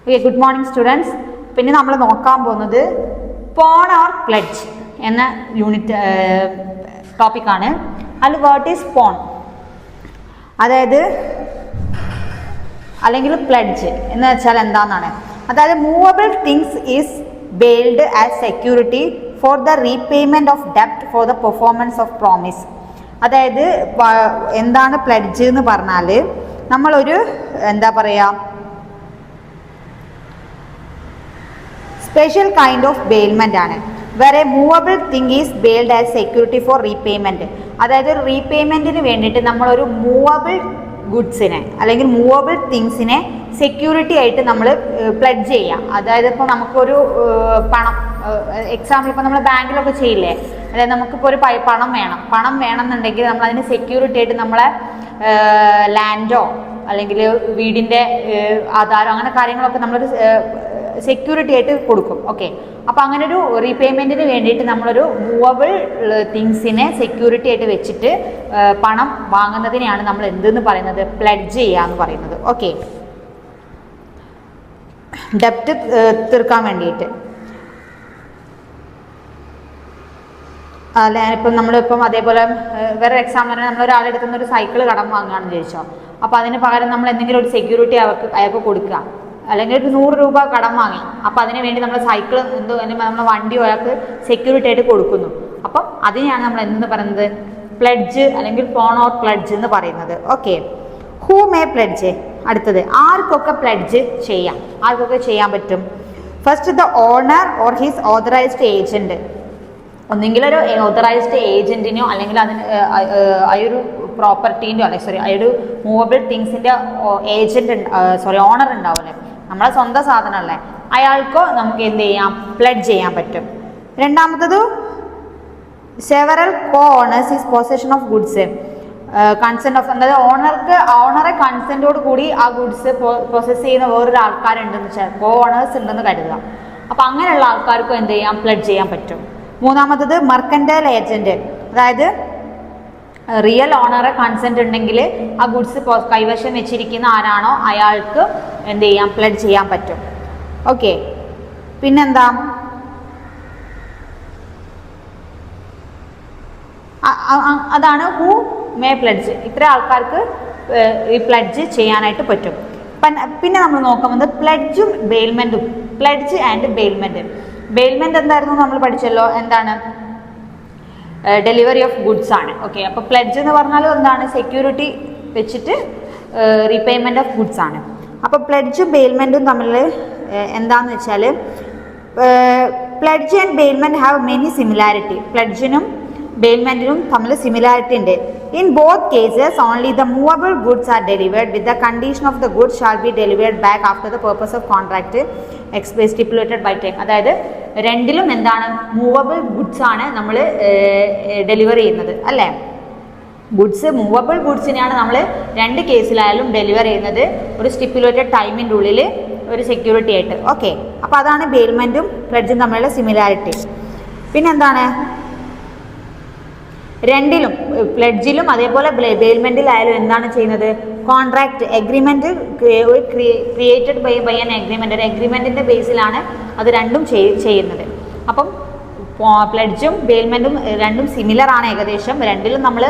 Okay, good morning students. പിന്നെ നമ്മൾ നോക്കാൻ പോകുന്നത് പോൺ ഓർ പ്ലെഡ്ജ് എന്ന യൂണിറ്റ് ടോപ്പിക്കാണ്. അതിൽ വാട്ട് ഈസ് പോൺ, അതായത് അല്ലെങ്കിൽ പ്ലെഡ്ജ് എന്ന് വെച്ചാൽ എന്താണെന്നാണ്. അതായത് movable things is bailed as security for the repayment of ഡെപ്റ്റ് for the performance of promise. അതായത് എന്താണ് പ്ലെഡ്ജ് എന്ന് പറഞ്ഞാൽ നമ്മളൊരു എന്താ പറയുക സ്പെഷ്യൽ കൈൻഡ് ഓഫ് ബെയിൽമെൻ്റ് ആണ്. വേറെ movable thing is bailed as security for repayment. അതായത് റീപേയ്മെൻറ്റിന് വേണ്ടിയിട്ട് നമ്മളൊരു മൂവബിൾ ഗുഡ്സിനെ അല്ലെങ്കിൽ മൂവബിൾ തിങ്സിനെ സെക്യൂരിറ്റി ആയിട്ട് നമ്മൾ പ്ലെഡ്ജ് ചെയ്യാം. അതായത് ഇപ്പോൾ നമുക്കൊരു പണം, എക്സാമ്പിൾ ഇപ്പോൾ നമ്മൾ ബാങ്കിലൊക്കെ ചെയ്യില്ലേ, അതായത് നമുക്കിപ്പോൾ ഒരു പണം വേണമെന്നുണ്ടെങ്കിൽ നമ്മൾ അതിന് സെക്യൂരിറ്റി ആയിട്ട് നമ്മളെ ലാൻഡോ അല്ലെങ്കിൽ വീടിൻ്റെ ആധാരം അങ്ങനെ കാര്യങ്ങളൊക്കെ നമ്മളൊരു സെക്യൂരിറ്റി ആയിട്ട് കൊടുക്കും. ഓക്കെ, അപ്പോൾ അങ്ങനെ ഒരു റീപേയ്മെൻറ്റിന് വേണ്ടിയിട്ട് നമ്മളൊരു മൂവബിൾ തിങ്സിനെ സെക്യൂരിറ്റി ആയിട്ട് വെച്ചിട്ട് പണം വാങ്ങുന്നതിനെയാണ് നമ്മൾ എന്തെന്ന് പറയുന്നത്, പ്ലെഡ്ജ് ചെയ്യുക എന്ന് പറയുന്നത്. ഓക്കെ, ഡെപ്റ്റ് തീർക്കാൻ വേണ്ടിയിട്ട്. അല്ല, നമ്മളിപ്പം അതേപോലെ വേറെ എക്സാമ്പിൾ പറഞ്ഞാൽ നമ്മളൊരാളുടെ അടുത്ത് നിന്ന് ഒരു സൈക്കിൾ കടം വാങ്ങുകയാണെന്ന് ചോദിച്ചോ, അപ്പോൾ അതിന് പകരം നമ്മൾ എന്തെങ്കിലും ഒരു സെക്യൂരിറ്റി അയാൾക്ക് കൊടുക്കുക. അല്ലെങ്കിൽ ഒരു 100 രൂപ കടം വാങ്ങി, അപ്പോൾ അതിന് വേണ്ടി നമ്മൾ സൈക്കിൾ നമ്മൾ വണ്ടി അയാൾക്ക് സെക്യൂരിറ്റി ആയിട്ട് കൊടുക്കുന്നു. അപ്പം അതിനെയാണ് നമ്മൾ എന്തെന്ന് പറയുന്നത്, പ്ലെഡ്ജ് അല്ലെങ്കിൽ പോൺ ഓർ പ്ലെഡ്ജ് എന്ന് പറയുന്നത്. Okay, who may pledge. അടുത്തത് ആർക്കൊക്കെ പ്ലെഡ്ജ് ചെയ്യാം, ആർക്കൊക്കെ ചെയ്യാൻ പറ്റും. First the owner or his authorised agent. ഒന്നെങ്കിൽ ഒരു ഓതറൈസ്ഡ് ഏജൻറ്റിനോ അല്ലെങ്കിൽ അതിന് ഒരു പ്രോപ്പർട്ടീൻ്റെയോ ഒരു മൂവബിൾ തിങ്സിൻ്റെ ഓണർ ഉണ്ടാവില്ലേ, നമ്മളെ സ്വന്തം സാധനമല്ലേ, അയാൾക്കോ നമുക്ക് എന്ത് ചെയ്യാം, പ്ലെഡ്ജ് ചെയ്യാൻ പറ്റും. രണ്ടാമത്തത് several co owners is possession of goods consent of, അതായത് ഓണറെ കൺസെൻറ്റോട് കൂടി ആ ഗുഡ്സ് പ്രൊസസ് ചെയ്യുന്ന വേറൊരു ആൾക്കാരുണ്ടെന്ന് വെച്ചാൽ കോ ഓണേഴ്സ് ഉണ്ടെന്ന് കരുതുക. അപ്പോൾ അങ്ങനെയുള്ള ആൾക്കാർക്കും എന്ത് ചെയ്യാം, പ്ലെഡ്ജ് ചെയ്യാൻ പറ്റും. മൂന്നാമത്തത് മെർക്കൻറ്റൈൽ ഏജൻറ്റ്, അതായത് റിയൽ ഓണറെ കൺസെൻറ്റ് ഉണ്ടെങ്കിൽ ആ ഗുഡ്സ് കൈവശം വെച്ചിരിക്കുന്ന ആരാണോ അയാൾക്ക് എന്ത് ചെയ്യാം, പ്ലെഡ്ജ് ചെയ്യാൻ പറ്റും. ഓക്കെ, പിന്നെന്താ, അതാണ് ഹൂ മേ പ്ലെഡ്ജ്. ഇത്ര ആൾക്കാർക്ക് ഈ പ്ലെഡ്ജ് ചെയ്യാനായിട്ട് പറ്റും. പിന്നെ നമ്മൾ നോക്കുന്നത് പ്ലെഡ്ജും ബെയിൽമെൻറ്റും. Pledge and bailment. ബെയിൽമെൻറ്റ് എന്തായിരുന്നു നമ്മൾ പഠിച്ചല്ലോ, എന്താണ്, ഡെലിവറി ഓഫ് ഗുഡ്സ് ആണ്. ഓക്കെ, അപ്പോൾ പ്ലെഡ്ജ് എന്ന് പറഞ്ഞാലും എന്താണ്, സെക്യൂരിറ്റി വെച്ചിട്ട് റീപേയ്മെൻറ്റ് ഓഫ് ഗുഡ്സ് ആണ്. അപ്പോൾ പ്ലെഡ്ജും ബെയിൽമെൻറ്റും തമ്മിൽ എന്താണെന്ന് വെച്ചാൽ pledge and bailment have many similarity. പ്ലെഡ്ജിനും ബെയിൽമെൻറ്റിനും തമ്മിൽ സിമിലാരിറ്റി ഉണ്ട്. In both cases, only the movable goods are delivered with the condition of the goods shall be delivered back after the purpose of contract stipulated by time. അതായത് രണ്ടിലും എന്താണ്, movable goods ആണ് നമ്മൾ deliver ചെയ്യുന്നത് അല്ലേ. Goods, movable ഗുഡ്സിനെയാണ് നമ്മൾ രണ്ട് കേസിലായാലും deliver ചെയ്യുന്നത് ഒരു സ്റ്റിപ്പുലേറ്റഡ് ടൈമിൻ്റെ ഉള്ളിൽ ഒരു സെക്യൂരിറ്റി ആയിട്ട്. ഓക്കെ, അപ്പോൾ അതാണ് ബെയിൽമെൻറ്റും പ്ലെഡ്ജും തമ്മിലുള്ള സിമിലാരിറ്റി. പിന്നെന്താണ്, രണ്ടിലും പ്ലെഡ്ജിലും അതേപോലെ ബെയിൽമെൻറ്റിലായാലും എന്താണ് ചെയ്യുന്നത്, contract agreement created by an agreement, ഒരു എഗ്രിമെൻറ്റിൻ്റെ ബേസിലാണ് അത് രണ്ടും ചെയ്യുന്നത്. അപ്പം പ്ലെഡ്ജും ബെയിൽമെൻറ്റും രണ്ടും സിമിലർ ആണ് ഏകദേശം. രണ്ടിലും നമ്മൾ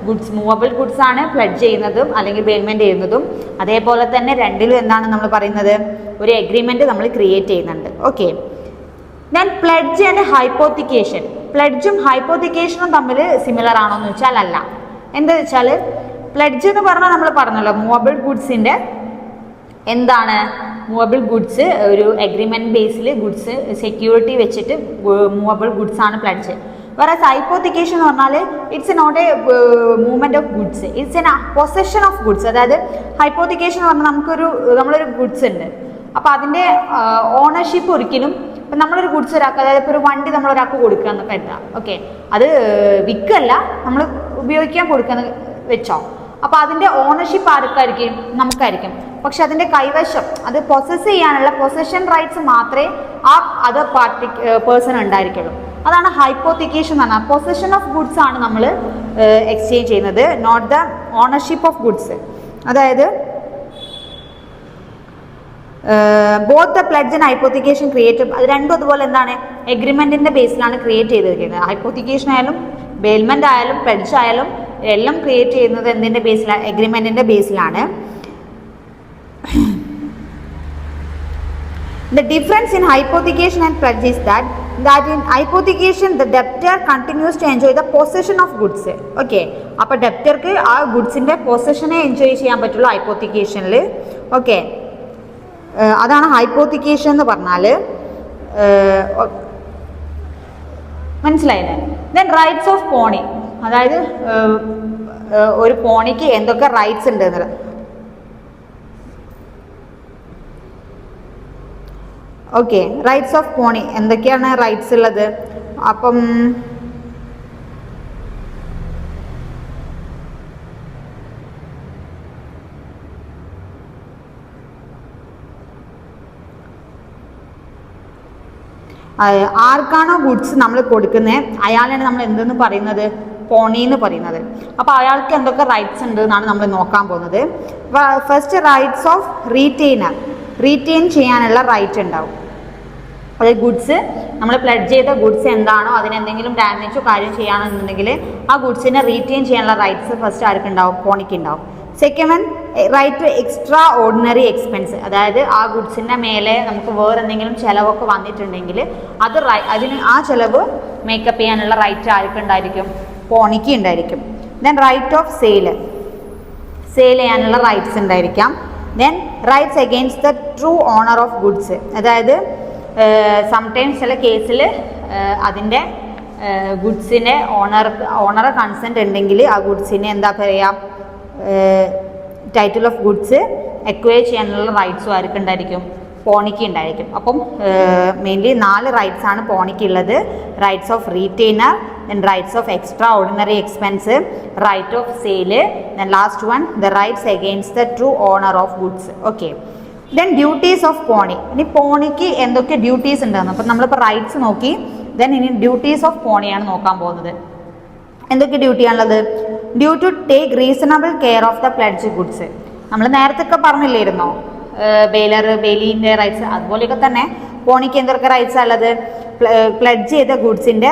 ഗുഡ്സ്, മൂവബിൾ ഗുഡ്സ് ആണ് പ്ലെഡ്ജ് ചെയ്യുന്നതും അല്ലെങ്കിൽ ബെയിൽമെൻറ്റ് ചെയ്യുന്നതും. അതേപോലെ തന്നെ രണ്ടിലും എന്താണ് നമ്മൾ പറയുന്നത്, ഒരു എഗ്രിമെൻറ്റ് നമ്മൾ ക്രിയേറ്റ് ചെയ്യുന്നുണ്ട്. Okay, then pledge and hypothecation. പ്ലെഡ്ജും ഹൈപ്പോത്തിക്കേഷനും തമ്മിൽ സിമിലർ ആണോ എന്ന് വെച്ചാൽ അല്ല. എന്താ വെച്ചാൽ പ്ലെഡ്ജ് എന്ന് പറഞ്ഞാൽ നമ്മൾ പറഞ്ഞല്ലോ മൂവബിൾ ഗുഡ്സിൻ്റെ എന്താണ്, മൂവബിൾ ഗുഡ്സ് ഒരു എഗ്രിമെൻറ്റ് ബേസിൽ ഗുഡ്സ് സെക്യൂരിറ്റി വെച്ചിട്ട് മൂവബിൾ ഗുഡ്സ് ആണ് പ്ലെഡ്ജ്. വേറെ ഹൈപ്പോത്തിക്കേഷൻ എന്ന് പറഞ്ഞാൽ it's not a movement of goods, it's an possession of goods. അതായത് ഹൈപ്പോത്തിക്കേഷൻ എന്ന് പറഞ്ഞാൽ നമ്മളൊരു ഗുഡ്സ് ഉണ്ട്, അപ്പോൾ അതിൻ്റെ ഓണർഷിപ്പ് ഒരിക്കലും, ഇപ്പം നമ്മളൊരു ഗുഡ്സ് ഒരാൾക്ക്, അതായത് ഇപ്പോൾ ഒരു വണ്ടി നമ്മളൊരാൾക്ക് കൊടുക്കുക എന്ന് കരുതാം. ഓക്കെ, അത് വിൽക്കല്ല, നമ്മൾ ഉപയോഗിക്കാൻ കൊടുക്കുക വെച്ചോ, അപ്പോൾ അതിൻ്റെ ഓണർഷിപ്പ് ആർക്കായിരിക്കും, നമുക്കായിരിക്കും. പക്ഷെ അതിൻ്റെ കൈവശം, അത് പൊസസ് ചെയ്യാനുള്ള പൊസഷൻ റൈറ്റ്സ് മാത്രമേ ആ അതർ പേഴ്സൺ ഉണ്ടായിരിക്കുള്ളൂ. അതാണ് ഹൈപ്പോത്തിക്കേഷൻ എന്ന് പറഞ്ഞാൽ. പൊസഷൻ ഓഫ് ഗുഡ്സ് ആണ് നമ്മൾ എക്സ്ചേഞ്ച് ചെയ്യുന്നത്, not the ownership of goods. അതായത് both the pledge and hypothecation create, അത് രണ്ടും അതുപോലെ എന്താണ്, എഗ്രിമെന്റിന്റെ ബേസിലാണ് ക്രിയേറ്റ് ചെയ്തിരിക്കുന്നത്. ഹൈപ്പോത്തിക്കേഷൻ ആയാലും ബെയിൽമെന്റ് ആയാലും പ്ലെഡ്ജ് ആയാലും എല്ലാം ക്രിയേറ്റ് ചെയ്യുന്നത് എന്തിന്റെ ബേസിലാണ്, എഗ്രിമെന്റിന്റെ ബേസിലാണ്. The difference in hypothecation and pledge is that in hypothecation the debtor continues to enjoy the possession of goods. Okay, അപ്പോൾ ഡെപ്റ്റർക്ക് ആ ഗുഡ്സിന്റെ പൊസഷനെ എൻജോയ് ചെയ്യാൻ പറ്റുള്ളൂ ഹൈപ്പോത്തിക്കേഷനിൽ. ഓക്കെ, അതാണ് ഹൈപ്പോത്തിക്കേഷൻ എന്ന് പറഞ്ഞാൽ. മനസ്സിലായില്ലേ? ദെൻ റൈറ്റ്സ് ഓഫ് പോണി, അതായത് ഒരു പോണിക്ക് എന്തൊക്കെ റൈറ്റ്സ് ഉണ്ട് എന്നുള്ളത്. ഓക്കെ, റൈറ്റ്സ് ഓഫ് പോണി എന്തൊക്കെയാണ് റൈറ്റ്സ് ഉള്ളത്? അപ്പം ആർക്കാണോ ഗുഡ്സ് നമ്മൾ കൊടുക്കുന്നത് അയാളാണ് നമ്മൾ എന്തെന്ന് പറയുന്നത്, പോണി എന്ന് പറയുന്നത്. അപ്പോൾ അയാൾക്ക് എന്തൊക്കെ റൈറ്റ്സ് ഉണ്ട് എന്നാണ് നമ്മൾ നോക്കാൻ പോകുന്നത്. First rights of retainer, retain ചെയ്യാനുള്ള റൈറ്റ് ഉണ്ടാവും. അതായത് ഗുഡ്സ് നമ്മൾ പ്ലെഡ്ജ് ചെയ്ത ഗുഡ്സ് എന്താണോ അതിനെന്തെങ്കിലും ഡാമേജോ കാര്യം ചെയ്യുകയാണെന്നുണ്ടെങ്കിൽ ആ ഗുഡ്സിനെ റീറ്റെയിൻ ചെയ്യാനുള്ള റൈറ്റ്സ് ഫസ്റ്റ് ആർക്കുണ്ടാവും, പോണിക്ക് ഉണ്ടാവും. Second one right to extraordinary expense, അതായത് ആ ഗുഡ്സിൻ്റെ മേലെ നമുക്ക് വേറെ എന്തെങ്കിലും ചിലവൊക്കെ വന്നിട്ടുണ്ടെങ്കിൽ അതിന് ആ ചിലവ് മേക്കപ്പ് ചെയ്യാനുള്ള റൈറ്റ് ആർക്കുണ്ടായിരിക്കും, പോണിക്ക് ഉണ്ടായിരിക്കും. ദെൻ റൈറ്റ് ഓഫ് സെയിൽ ചെയ്യാനുള്ള റൈറ്റ്സ് ഉണ്ടായിരിക്കാം. Then rights against the true owner of goods, അതായത് സംടൈംസ് ചില കേസിൽ അതിൻ്റെ ഗുഡ്സിൻ്റെ ഓണറെ കൺസെൻറ്റ് ഉണ്ടെങ്കിൽ ആ ഗുഡ്സിനെ എന്താ പറയുക, ടൈറ്റിൽ ഓഫ് ഗുഡ്സ് എക്വയർ ചെയ്യാനുള്ള റൈറ്റ്സും ആർക്ക് ഉണ്ടായിരിക്കും, പോണിക്ക് ഉണ്ടായിരിക്കും. അപ്പം മെയിൻലി 4 റൈറ്റ്സ് ആണ് പോണിക്ക് ഉള്ളത്. Rights of retainer, then rights of extraordinary expense, right of sale, then last one the rights against the true owner of goods. Okay, then duties of pony. ഇനി പോണിക്ക് എന്തൊക്കെ duties ഉണ്ടെന്ന്, അപ്പം നമ്മളിപ്പോൾ റൈറ്റ്സ് നോക്കി. Then ഇനി duties of പോണിയാണ് നോക്കാൻ പോകുന്നത്. എന്തൊക്കെ ഡ്യൂട്ടിയാണുള്ളത്? Due to take reasonable care of the pledge goods. നമ്മൾ നേരത്തെ ഒക്കെ പറഞ്ഞില്ലായിരുന്നോ, ബെയിലിൻ്റെ റൈറ്റ്സ്, അതുപോലെയൊക്കെ തന്നെ പോണിക്ക് എന്തൊക്കെ റൈറ്റ്സ് ഉള്ളത്? പ്ലെഡ്ജ് ചെയ്ത ഗുഡ്സിൻ്റെ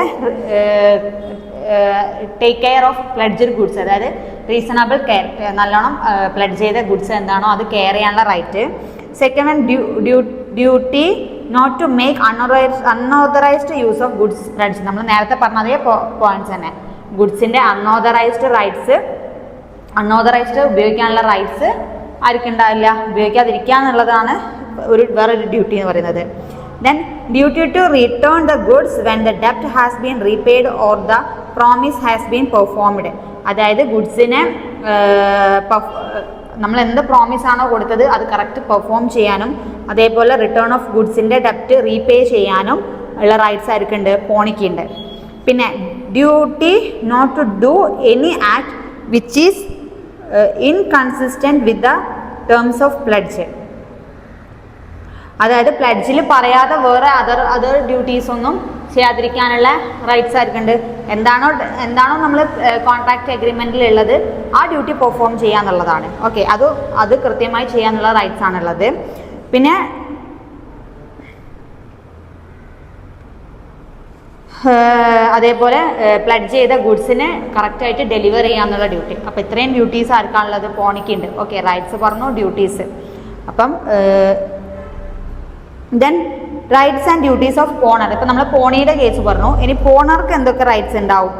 take care of pledged goods, അതായത് റീസണബിൾ കെയർ, നല്ലോണം പ്ലെഡ്ജ് ചെയ്ത ഗുഡ്സ് എന്താണോ അത് കെയർ ചെയ്യാനുള്ള right. Second one duty not to make unauthorised use of goods pledge. നമ്മൾ നേരത്തെ പറഞ്ഞ അതേ പോയിന്റ്സ് തന്നെ. ഗുഡ്സിൻ്റെ അൺഓതറൈസ്ഡ് റൈറ്റ്സ്, അൺഓതറൈസ്ഡ് ഉപയോഗിക്കാനുള്ള റൈറ്റ്സ് ആർക്കുണ്ടാവില്ല, ഉപയോഗിക്കാതിരിക്കുക എന്നുള്ളതാണ് വേറൊരു ഡ്യൂട്ടി എന്ന് പറയുന്നത്. Then duty to return the goods when the debt has been repaid or the promise has been performed. അതായത് ഗുഡ്സിനെ നമ്മൾ എന്ത് പ്രോമിസ് ആണോ കൊടുത്തത് അത് കറക്റ്റ് പെർഫോം ചെയ്യാനും അതേപോലെ റിട്ടേൺ ഓഫ് ഗുഡ്സിൻ്റെ ഡെപ്റ്റ് റീപേ ചെയ്യാനും ഉള്ള റൈറ്റ്സ് ആർക്കുണ്ട്, പോണിക്കുണ്ട്. പിന്നെ duty not to do any act which is inconsistent with the terms of pledge. അതായത് പ്ലെഡ്ജിൽ പറയാതെ വേറെ അതർ ഡ്യൂട്ടീസ് ഒന്നും ചെയ്യാതിരിക്കാനുള്ള റൈറ്റ്സ് ആർക്കുണ്ട്. എന്താണോ നമ്മൾ കോൺട്രാക്ട് അഗ്രിമെൻറ്റിൽ ഉള്ളത് ആ ഡ്യൂട്ടി പെർഫോം ചെയ്യാന്നുള്ളതാണ്. ഓക്കെ, അത് കൃത്യമായി ചെയ്യാന്നുള്ള റൈറ്റ്സ് ആണുള്ളത്. പിന്നെ അതേപോലെ പ്ലെഡ്ജ് ചെയ്ത ഗുഡ്സിനെ കറക്റ്റായിട്ട് ഡെലിവർ ചെയ്യാന്നുള്ള ഡ്യൂട്ടി. അപ്പോൾ ഇത്രയും ഡ്യൂട്ടീസ് ആർക്കാണുള്ളത്, പോണിക്കുണ്ട്. ഓക്കെ, റൈറ്റ്സ് പറഞ്ഞു, ഡ്യൂട്ടീസ്. അപ്പം then rights and duties of pawnor. ഇപ്പം നമ്മൾ പോണിയുടെ കേസ് പറഞ്ഞു. ഇനി പോണർക്ക് എന്തൊക്കെ റൈറ്റ്സ് ഉണ്ടാവും?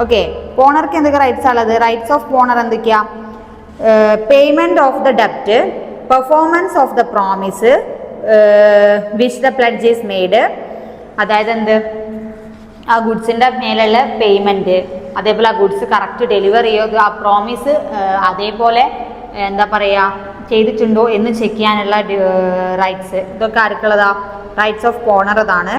ഓക്കെ, പോണർക്ക് എന്തൊക്കെ റൈറ്റ്സ് ഉള്ളത്? റൈറ്റ്സ് ഓഫ് പോണർ എന്തൊക്കെയാ? പേയ്മെൻറ്റ് ഓഫ് ദ ഡെപ്റ്റ്, performance of the promise which the pledge is made. അതായത് എന്ത്, ആ ഗുഡ്സിൻ്റെ മേലുള്ള പേയ്മെൻറ്റ്, അതേപോലെ ആ ഗുഡ്സ് കറക്റ്റ് ഡെലിവർ ചെയ്യുക, ആ പ്രോമിസ് അതേപോലെ എന്താ പറയുക ചെയ്തിട്ടുണ്ടോ എന്ന് ചെക്ക് ചെയ്യാനുള്ള റൈറ്റ്സ്. ഇതൊക്കെ ആർക്കുള്ളതാ? Rights of പോണർ. അതാണ്.